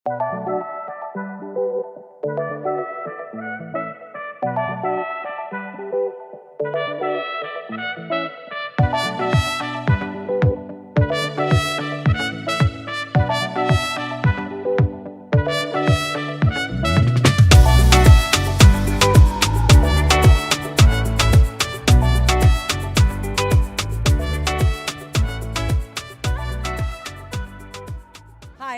Hi,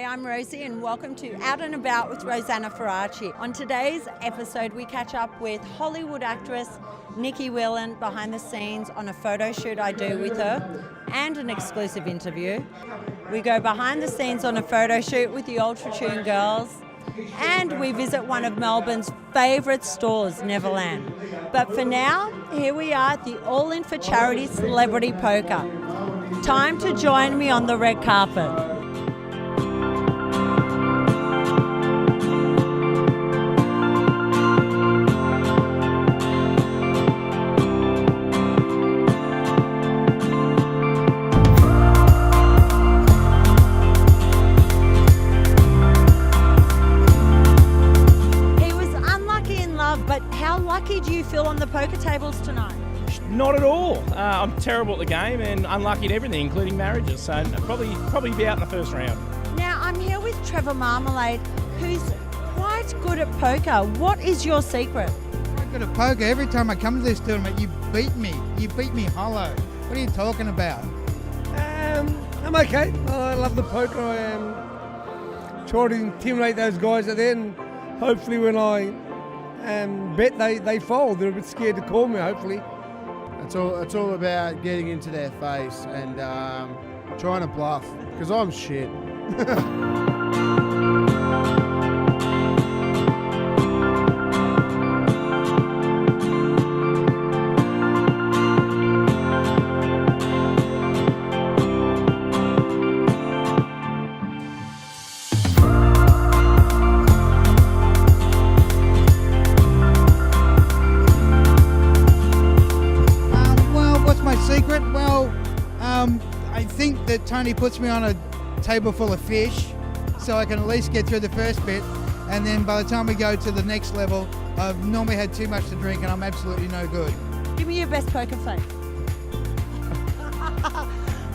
I'm Rosie and welcome to Out and About with Rosanna Faraci. On today's episode, we catch up with Hollywood actress Nicky Whelan behind the scenes on a photo shoot I do with her and an exclusive interview. We go behind the scenes on a photo shoot with the Ultra Tune girls and we visit one of Melbourne's favourite stores, Neverland. But for now, here we are at the All In for Charity Celebrity Poker. Time to join me on the red carpet. But how lucky do you feel on the poker tables tonight? Not at all. I'm terrible at the game and unlucky at everything, including marriages. So probably be out in the first round. Now I'm here with Trevor Marmalade, who's quite good at poker. What is your secret? I'm good at poker. Every time I come to this tournament, you beat me. You beat me hollow. What are you talking about? I'm okay. I love the poker. I am trying to intimidate those guys at the end. Hopefully when I bet they fold. They're a bit scared to call me, hopefully. It's all about getting into their face and trying to bluff, because I'm shit. I think that Tony puts me on a table full of fish so I can at least get through the first bit, and then by the time we go to the next level, I've normally had too much to drink and I'm absolutely no good. Give me your best poker face.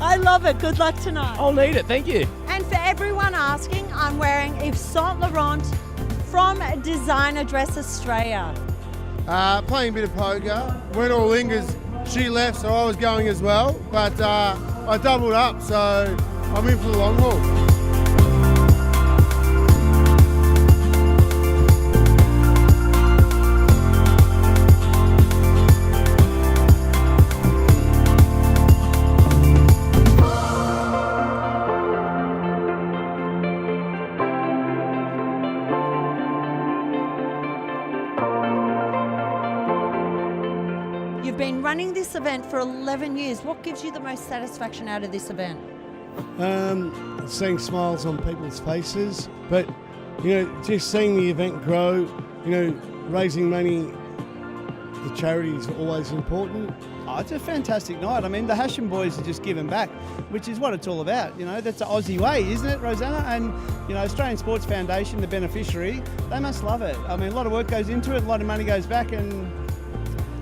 I love it. Good luck tonight. I'll need it, thank you. And for everyone asking, I'm wearing Yves Saint Laurent from Designer Dress Australia. Playing a bit of poker. Went all in because she left, so I was going as well. But I doubled up, so I'm in for the long haul. You've been running this event for 11 years. What gives you the most satisfaction out of this event? Seeing smiles on people's faces, but just seeing the event grow, raising money for charity is always important. Oh, it's a fantastic night. I mean, the Hasham boys are just giving back, which is what it's all about. That's the Aussie way, isn't it, Rosanna? And Australian Sports Foundation, the beneficiary, they must love it. I mean, a lot of work goes into it, a lot of money goes back, and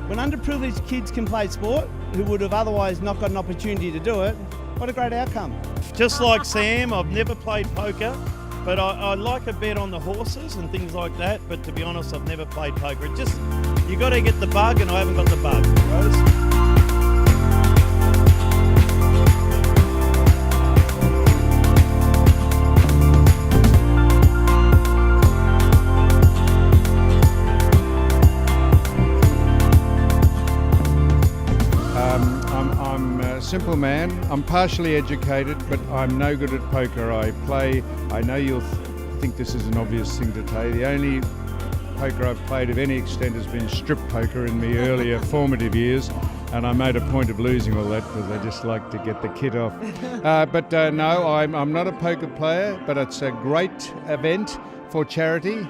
when underprivileged kids can play sport, who would have otherwise not got an opportunity to do it, what a great outcome. Just like Sam, I've never played poker, but I like a bet on the horses and things like that, but to be honest, I've never played poker. You got to get the bug, and I haven't got the bug, Rose. I'm a simple man. I'm partially educated, but I'm no good at poker. I know you'll think this is an obvious thing to tell you. The only poker I've played of any extent has been strip poker in my earlier formative years, and I made a point of losing all that because I just like to get the kid off. No, I'm not a poker player, but it's a great event for charity.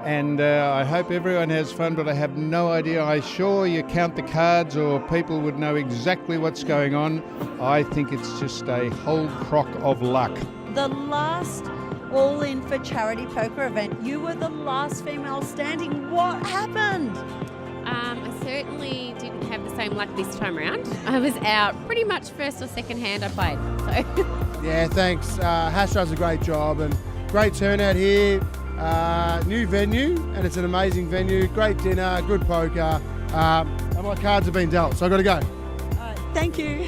And I hope everyone has fun, but I have no idea. I'm sure you count the cards or people would know exactly what's going on. I think it's just a whole crock of luck. The last All In for charity poker event. You were the last female standing. What happened? I certainly didn't have the same luck this time around. I was out pretty much first or second hand I played. So. Yeah, thanks. Hash does a great job and great turnout here. New venue, and it's an amazing venue. Great dinner, good poker, and my cards have been dealt, so I've got to go. Thank you.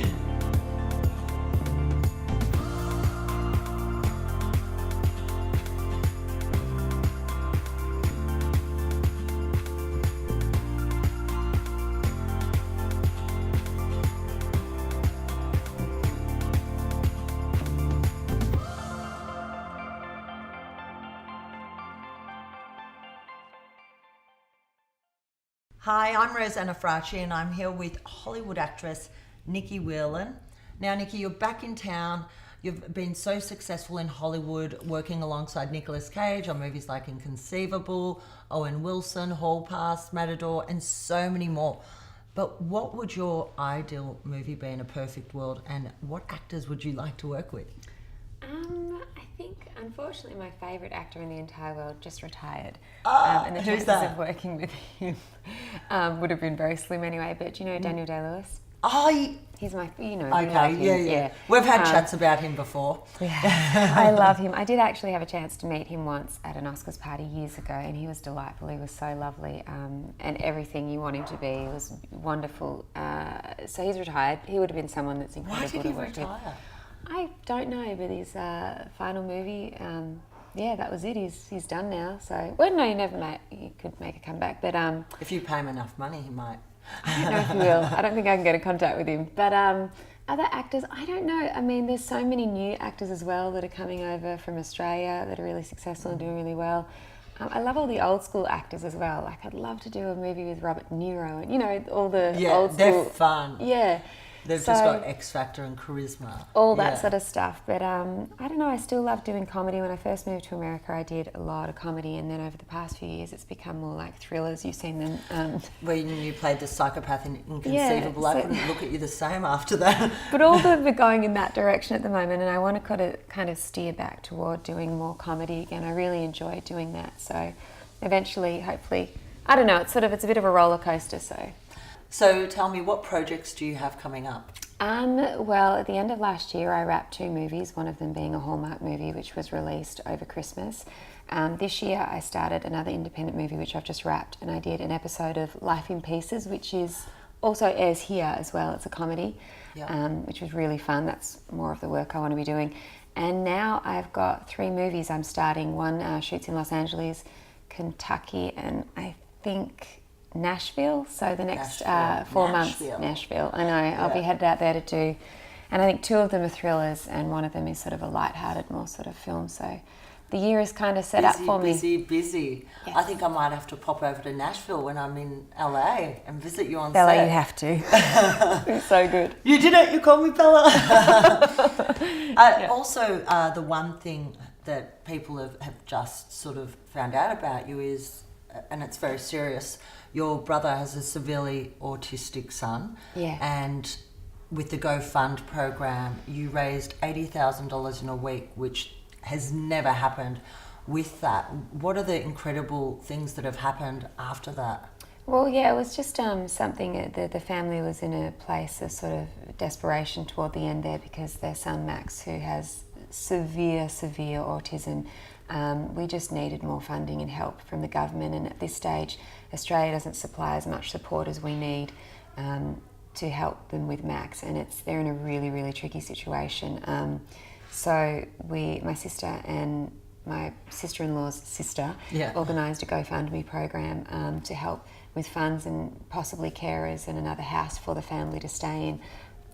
Hi, I'm Rosanna Faraci and I'm here with Hollywood actress Nicky Whelan. Now, Nicky, you're back in town. You've been so successful in Hollywood working alongside Nicolas Cage on movies like Inconceivable, Owen Wilson, Hall Pass, Matador, and so many more. But what would your ideal movie be in a perfect world, and what actors would you like to work with? I think, unfortunately, my favourite actor in the entire world just retired. And the who's chances that? of working with him would have been very slim anyway. But do you know Daniel Day-Lewis? Oh, He's my, you know, okay, we love him. yeah. We've had chats about him before. Yeah, I love him. I did actually have a chance to meet him once at an Oscars party years ago, and he was delightful. He was so lovely, and everything you want him to be. He was wonderful. So he's retired. He would have been someone that's incredible Why did to he work retire? with. I don't know, but his final movie, yeah, that was it. He's done now. So, well, no, he could make a comeback, but If you pay him enough money, he might. I don't know if he will. I don't think I can get in contact with him. But other actors, I don't know. I mean, there's so many new actors as well that are coming over from Australia that are really successful and doing really well. I love all the old school actors as well. Like, I'd love to do a movie with Robert De Niro and, you know, all the old school. They're fun. Yeah. They've just got X factor and charisma. All that sort of stuff. But I don't know, I still love doing comedy. When I first moved to America, I did a lot of comedy, and then over the past few years, it's become more like thrillers. You've seen them. When you played the psychopath in Inconceivable, Yeah, I so- couldn't look at you the same after that. But all of them are going in that direction at the moment, and I want to kind of steer back toward doing more comedy again. I really enjoy doing that. So eventually, hopefully, I don't know, it's a bit of a roller coaster. So tell me, what projects do you have coming up? Well, at the end of last year, I wrapped 2 movies, one of them being a Hallmark movie, which was released over Christmas. This year, I started another independent movie, which I've just wrapped, and I did an episode of Life in Pieces, which is also airs here as well. It's a comedy, which was really fun. That's more of the work I want to be doing. And now I've got 3 movies I'm starting. One shoots in Los Angeles, Kentucky, and I think Nashville. So the next 4 months, Nashville. I know, I'll be headed out there to do. And I think 2 of them are thrillers, and one of them is sort of a light-hearted, more sort of film. So the year is kind of set up for me. Busy. Yes. I think I might have to pop over to Nashville when I'm in LA and visit you on Bella, set. you have to. It's so good. You did it. You called me Bella. Also, the one thing that people have just sort of found out about you is, and it's very serious, your brother has a severely autistic son. Yeah. And with the GoFund program, you raised $80,000 in a week, which has never happened with that. What are the incredible things that have happened after that? Well, yeah, it was just something, the family was in a place of sort of desperation toward the end there, because their son Max, who has severe autism, we just needed more funding and help from the government, and at this stage Australia doesn't supply as much support as we need to help them with Max, and they're in a really tricky situation. So my sister and my sister-in-law's sister organised a GoFundMe program to help with funds and possibly carers and another house for the family to stay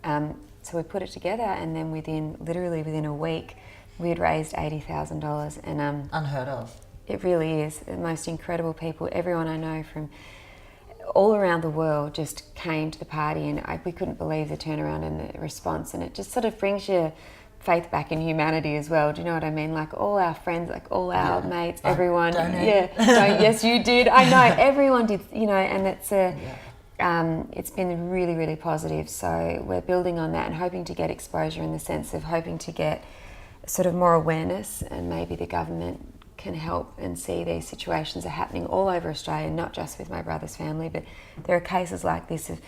in. So we put it together, and then literally within a week, we had raised $80,000, and unheard of. It really is. The most incredible people. Everyone I know from all around the world just came to the party, and we couldn't believe the turnaround and the response. And it just sort of brings your faith back in humanity as well. Do you know what I mean? Like all our friends, like all our mates, everyone. Yes, you did. I know everyone did. You know, and it's been really positive. So we're building on that and hoping to get exposure in the sense of hoping to get sort of more awareness, and maybe the government can help and see these situations are happening all over Australia, not just with my brother's family, but there are cases like this of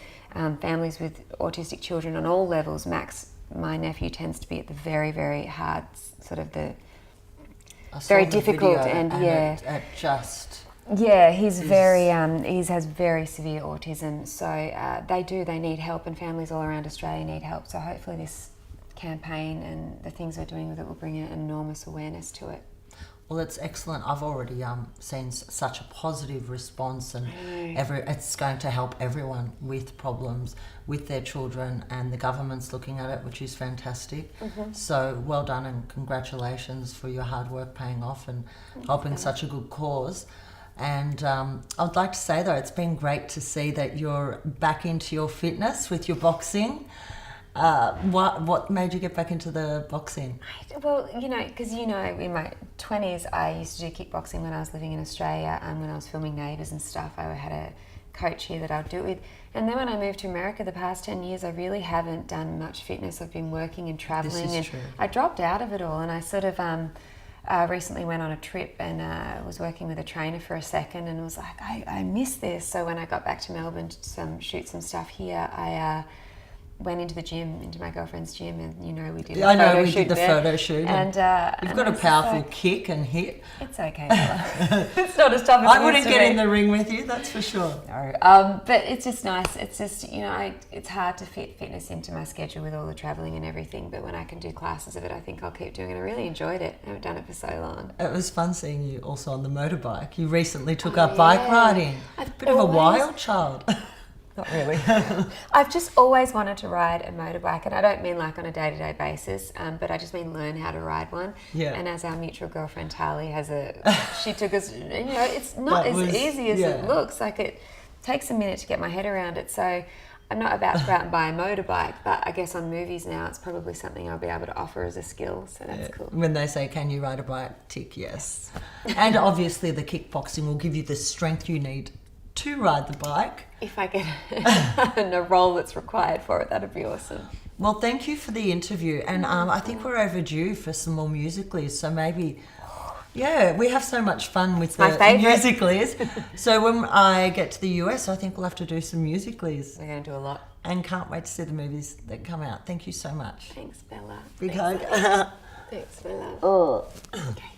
families with autistic children on all levels. Max, my nephew, tends to be at the very, very hard, sort of the very difficult, and it just... Yeah, he's very, he has very severe autism, so they need help, and families all around Australia need help. So hopefully this campaign and the things we're doing with it will bring an enormous awareness to it. Well, it's excellent. I've already seen such a positive response, and it's going to help everyone with problems with their children, and the government's looking at it, which is fantastic. So well done, and congratulations for your hard work paying off and helping such a good cause. And I'd like to say, though, it's been great to see that you're back into your fitness with your boxing. What made you get back into the boxing? Well, because in my 20s I used to do kickboxing when I was living in Australia, and when I was filming Neighbours and stuff, I had a coach here that I'd do it with. And then when I moved to America the past 10 years, I really haven't done much fitness. I've been working and travelling, and true. I dropped out of it all, and I sort of recently went on a trip and was working with a trainer for a second, and was like, I miss this. So when I got back to Melbourne to shoot some stuff here, I went into the gym, into my girlfriend's gym, and we did the photo shoot. And you've got a powerful kick and hit. It's okay, Bella. It's not as tough as I wouldn't get in the ring with you, that's for sure. No, but it's just nice. It's just, it's hard to fit fitness into my schedule with all the travelling and everything, but when I can do classes of it, I think I'll keep doing it. I really enjoyed it. I haven't done it for so long. It was fun seeing you also on the motorbike. You recently took up bike riding. Bit of a wild child. Not really. I've just always wanted to ride a motorbike, and I don't mean like on a day-to-day basis, but I just mean learn how to ride one. Yeah. And as our mutual girlfriend Tali she took us, it's not as easy as it looks. Like, it takes a minute to get my head around it. So I'm not about to go out and buy a motorbike, but I guess on movies now it's probably something I'll be able to offer as a skill, so that's cool. When they say, can you ride a bike? Tick, yes. And obviously the kickboxing will give you the strength you need to ride the bike. If I get a role that's required for it, that'd be awesome. Well, thank you for the interview, and I think we're overdue for some more musicals, so maybe... Yeah, we have so much fun with the musicals. So when I get to the US, I think we'll have to do some musicals. We're going to do a lot. And can't wait to see the movies that come out. Thank you so much. Thanks, Bella. Big hug. Thanks, Bella. Okay.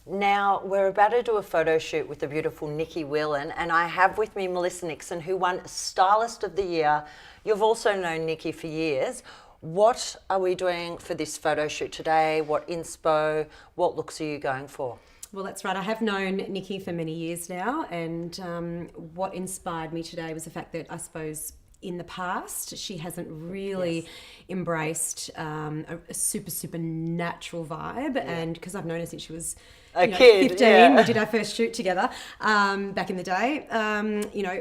Now, we're about to do a photo shoot with the beautiful Nicky Whelan, and I have with me Melissa Nixon, who won Stylist of the Year. You've also known Nicky for years. What are we doing for this photo shoot today? What inspo, what looks are you going for? Well, that's right. I have known Nicky for many years now, and what inspired me today was the fact that I suppose in the past she hasn't really embraced a super natural vibe, and because I've known her since she was a kid, 15, we did our first shoot together back in the day.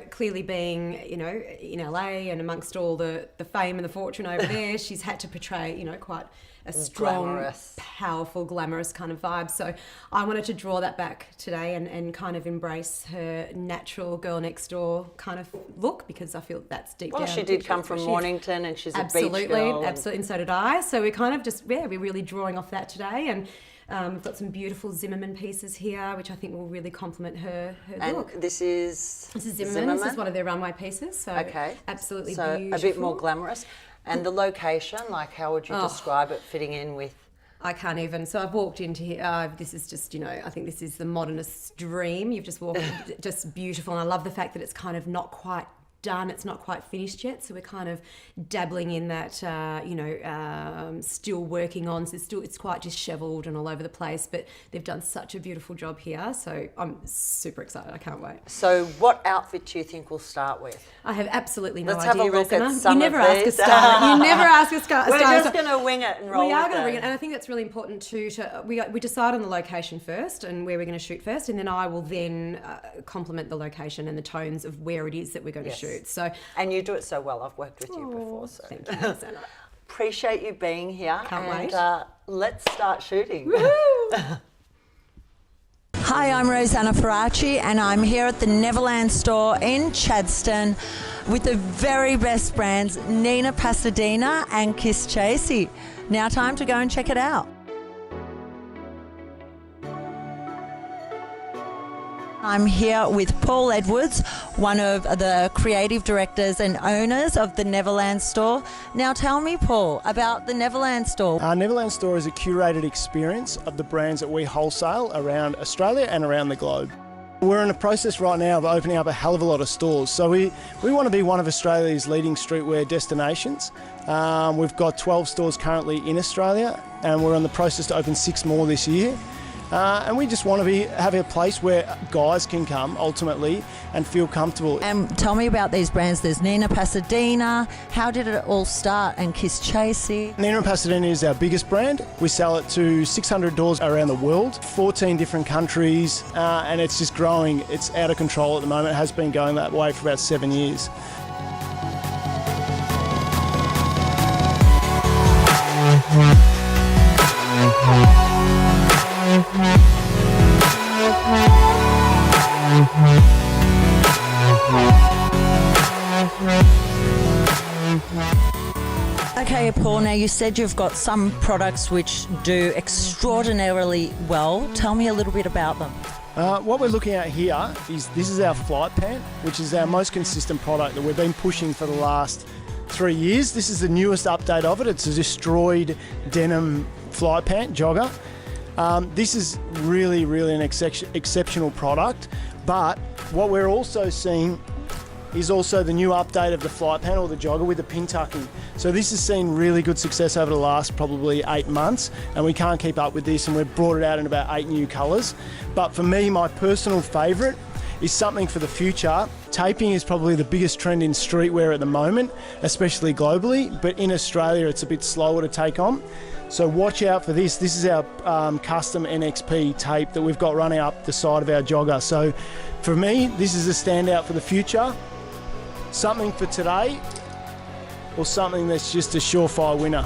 Clearly being, in LA and amongst all the fame and the fortune over there, she's had to portray, quite a strong, powerful, glamorous kind of vibe. So I wanted to draw that back today and kind of embrace her natural girl next door kind of look, because I feel that's deep down. Well, she did come from Mornington, and she's a beach girl. Absolutely, and so did I. So we're kind of just, we're really drawing off that today, and we've got some beautiful Zimmerman pieces here, which I think will really complement her look. And this is Zimmerman. This is one of their runway pieces. So absolutely beautiful. A bit more glamorous. And the location, like, how would you describe it fitting in with? I can't even. So I've walked into here. This is just, I think this is the modernist dream. You've just walked, just beautiful. And I love the fact that it's kind of not quite done. It's not quite finished yet. So we're kind of dabbling in that, still working on. So it's quite disheveled and all over the place. But they've done such a beautiful job here. So I'm super excited. I can't wait. So what outfit do you think we'll start with? I have absolutely no idea. Let's have a look at some You never of ask these. a star. You never ask a star. We're just going to wing it and roll. We are going to wing it, and I think that's really important too. We decide on the location first and where we're going to shoot first, and then I will then complement the location and the tones of where it is that we're going to shoot. So, and you do it so well. I've worked with you before, so thank you, Rosanna. Appreciate you being here. Can't wait. Let's start shooting. Woohoo! Hi, I'm Rosanna Faraci, and I'm here at the Neverland store in Chadstone with the very best brands, Nina Pasadena and Kiss Chasey. Now time to go and check it out. I'm here with Paul Edwards, one of the creative directors and owners of the Neverland store. Now tell me, Paul, about the Neverland store. Our Neverland store is a curated experience of the brands that we wholesale around Australia and around the globe. We're in the process right now of opening up a hell of a lot of stores. So we want to be one of Australia's leading streetwear destinations. We've got 12 stores currently in Australia, and we're in the process to open 6 more this year. And we just want to have a place where guys can come ultimately and feel comfortable. And tell me about these brands. There's Nina Pasadena. How did it all start? And Kiss Chasey. Nina Pasadena is our biggest brand. We sell it to 600 doors around the world, 14 different countries, and it's just growing. It's out of control at the moment. It has been going that way for about 7 years. Okay, Paul, now you said you've got some products which do extraordinarily well. Tell me a little bit about them. What we're looking at here is this is our flight pant, which is our most consistent product that we've been pushing for the last 3 years. This is the newest update of it. It's a destroyed denim flight pant jogger. This is really an exceptional product, but what we're also seeing is also the new update of the flight pant or the jogger with the pin tucking. So this has seen really good success over the last probably 8 months, and we can't keep up with this, and we've brought it out in about 8 new colours. But for me, my personal favourite is something for the future. Taping is probably the biggest trend in streetwear at the moment, especially globally, but in Australia it's a bit slower to take on. So watch out for this. This is our custom NXP tape that we've got running up the side of our jogger. So for me, this is a standout for the future. Something for today, or something that's just a surefire winner.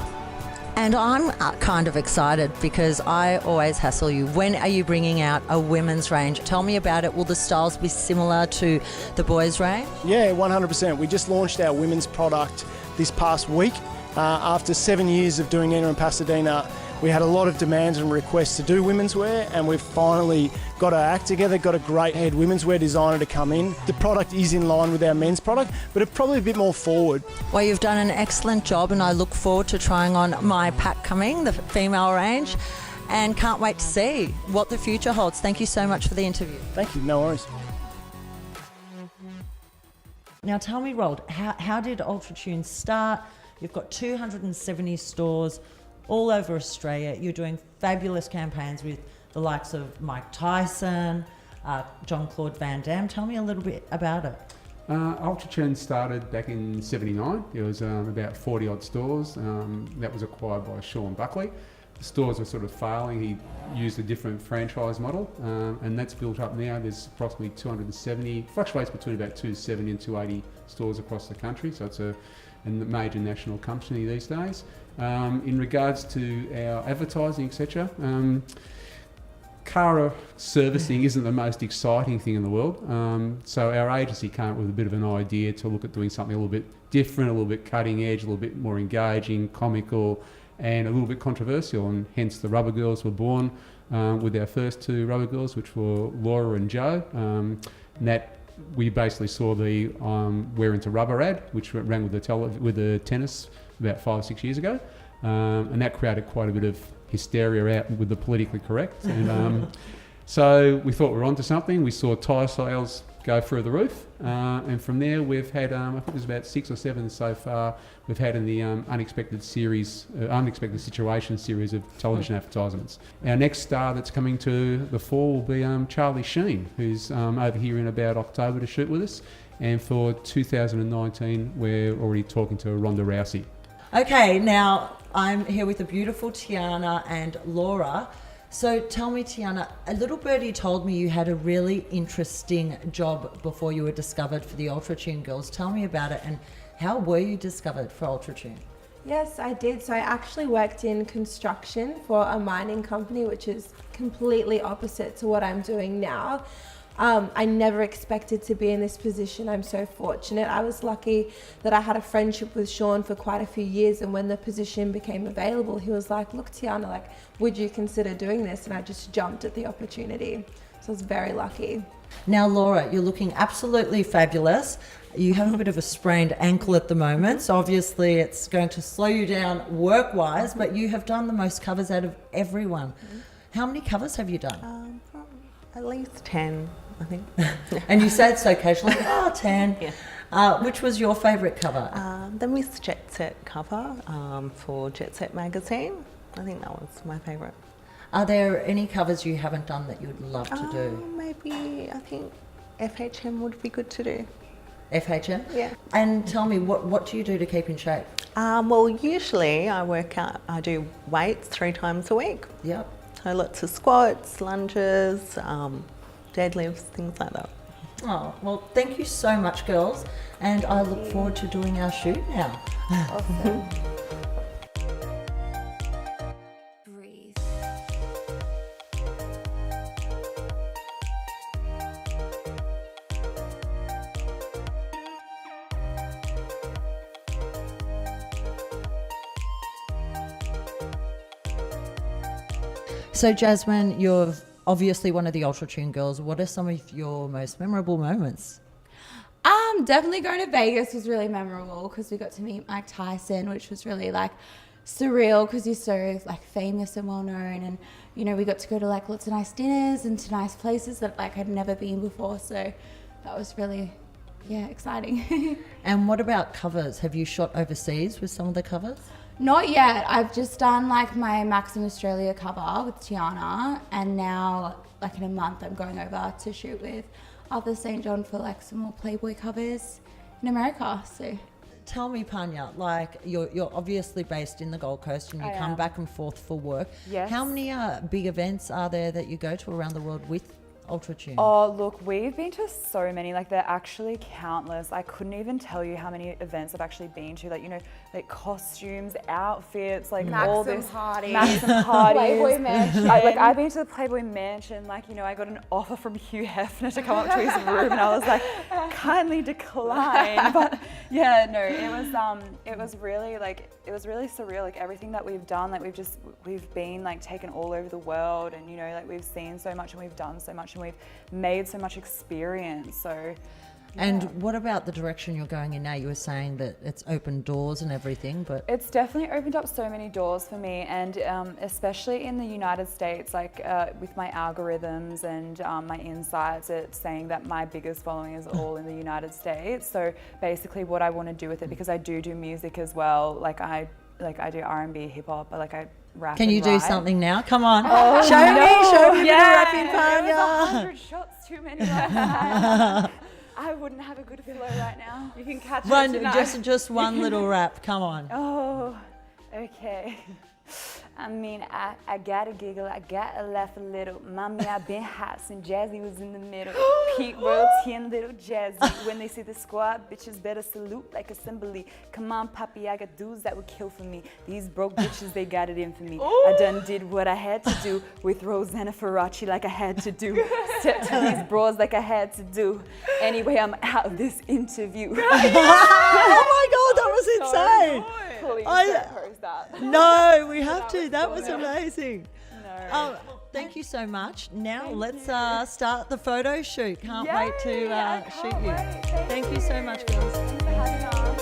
And I'm kind of excited because I always hassle you. When are you bringing out a women's range? Tell me about it. Will the styles be similar to the boys' range? Yeah, 100%. We just launched our women's product this past week. After 7 years of doing Nina and Pasadena, we had a lot of demands and requests to do women's wear, and we've finally got our act together, got a great head women's wear designer to come in. The product is in line with our men's product, but it's probably a bit more forward. Well, you've done an excellent job, and I look forward to trying on my pack coming, the female range, and can't wait to see what the future holds. Thank you so much for the interview. Thank you, no worries. Now tell me, Rold, how did Ultratune start? You've got 270 stores all over Australia. You're doing fabulous campaigns with the likes of Mike Tyson, Jean-Claude Van Damme. Tell me a little bit about it. Ultratune started back in '79. It was about 40 odd stores. That was acquired by Sean Buckley. The stores were sort of failing. He used a different franchise model, and that's built up now. There's approximately 270, fluctuates between about 270 and 280 stores across the country. So it's a major national company these days. In regards to our advertising, etc., car servicing isn't the most exciting thing in the world. So our agency came up with a bit of an idea to look at doing something a little bit different, a little bit cutting edge, a little bit more engaging, comical, and a little bit controversial, and hence the Rubber Girls were born with our first 2 Rubber Girls, which were Laura and Jo. And that we basically saw the We're Into Rubber ad, which ran with the tennis about 5 or 6 years ago, and that created quite a bit of hysteria out with the politically correct. And so we thought we were onto something. We saw tyre sales go through the roof, and from there we've had I think there's about 6 or 7 so far we've had in the unexpected situation series of television advertisements. Our next star that's coming to the fore will be Charlie Sheen, who's over here in about October to shoot with us, and for 2019 we're already talking to Ronda Rousey. Okay, now I'm here with the beautiful Tiana and Laura. So tell me, Tiana, a little birdie told me you had a really interesting job before you were discovered for the Ultratune Girls. Tell me about it, and how were you discovered for Ultratune? Yes, I did. So I actually worked in construction for a mining company, which is completely opposite to what I'm doing now. I never expected to be in this position. I'm so fortunate. I was lucky that I had a friendship with Sean for quite a few years, and when the position became available, he was like, look, Tiana, like, would you consider doing this? And I just jumped at the opportunity. So I was very lucky. Now, Laura, you're looking absolutely fabulous. You have a bit of a sprained ankle at the moment, so obviously it's going to slow you down work-wise, but you have done the most covers out of everyone. How many covers have you done? At least 10, I think. And you said so casually, 10. Yeah. Which was your favourite cover? The Miss Jet Set cover for Jet Set magazine. I think that was my favourite. Are there any covers you haven't done that you'd love to do? Maybe, I think FHM would be good to do. FHM? Yeah. And tell me, what do you do to keep in shape? Well, usually I work out, I do weights 3 times a week. Yep. So lots of squats, lunges, deadlifts, things like that. Oh, well, thank you so much, girls. And I look forward to doing our shoot now. Awesome. So, Jasmine, you're obviously one of the Ultra Tune girls. What are some of your most memorable moments? Definitely going to Vegas was really memorable because we got to meet Mike Tyson, which was really like surreal because he's so like famous and well known, and you know we got to go to like lots of nice dinners and to nice places that like I'd never been before. So that was really exciting. And what about covers? Have you shot overseas with some of the covers? Not yet. I've just done like my Max in Australia cover with Tiana, and now like in a month I'm going over to shoot with Arthur St. John for like some more Playboy covers in America. So tell me, Panya, like you're obviously based in the Gold Coast and you come back and forth for work. Yes. How many big events are there that you go to around the world with Ultra Tune? Oh, look, we've been to so many, like they're actually countless. I couldn't even tell you how many events I've actually been to, like, you know, like costumes, outfits, like all this. Maxim parties. Playboy Mansion. I've been to the Playboy Mansion, like, you know, I got an offer from Hugh Hefner to come up to his room and I was like, kindly decline. But yeah, no, it was really surreal, like everything that we've done, like we've been like taken all over the world, and you know, like we've seen so much and we've done so much and we've made so much experience. So and what about the direction you're going in now? You were saying that it's opened doors and everything, but it's definitely opened up so many doors for me, and especially in the United States, like with my algorithms and my insights, it's saying that my biggest following is all in the United States. So basically what I want to do with it, because I do music as well, like I do R&B, hip hop, like I rap. Can you do something now? Come on. Oh, show me yeah, the rapping, Panya. It was 100 shots too many last night. I wouldn't have a good flow right now. You can catch it tonight. Just one little rap. Come on. Oh, okay. I mean, I gotta giggle, I gotta laugh a little. Mommy, I've been hot since Jazzy was in the middle. Peak royalty and little Jazzy. When they see the squad, bitches better salute like assembly. Come on, Poppy, I got dudes that would kill for me. These broke bitches, they got it in for me. I done did what I had to do with Rosanna Faraci like I had to do. Step to these bras like I had to do. Anyway, I'm out of this interview. Oh my God, that was insane. Please don't post that. No, we have to. That was brilliant. amazing. No. Thank you so much. Now let's start the photo shoot. Can't wait to shoot you. Wait. Thank you so much, girls. Thanks for having us.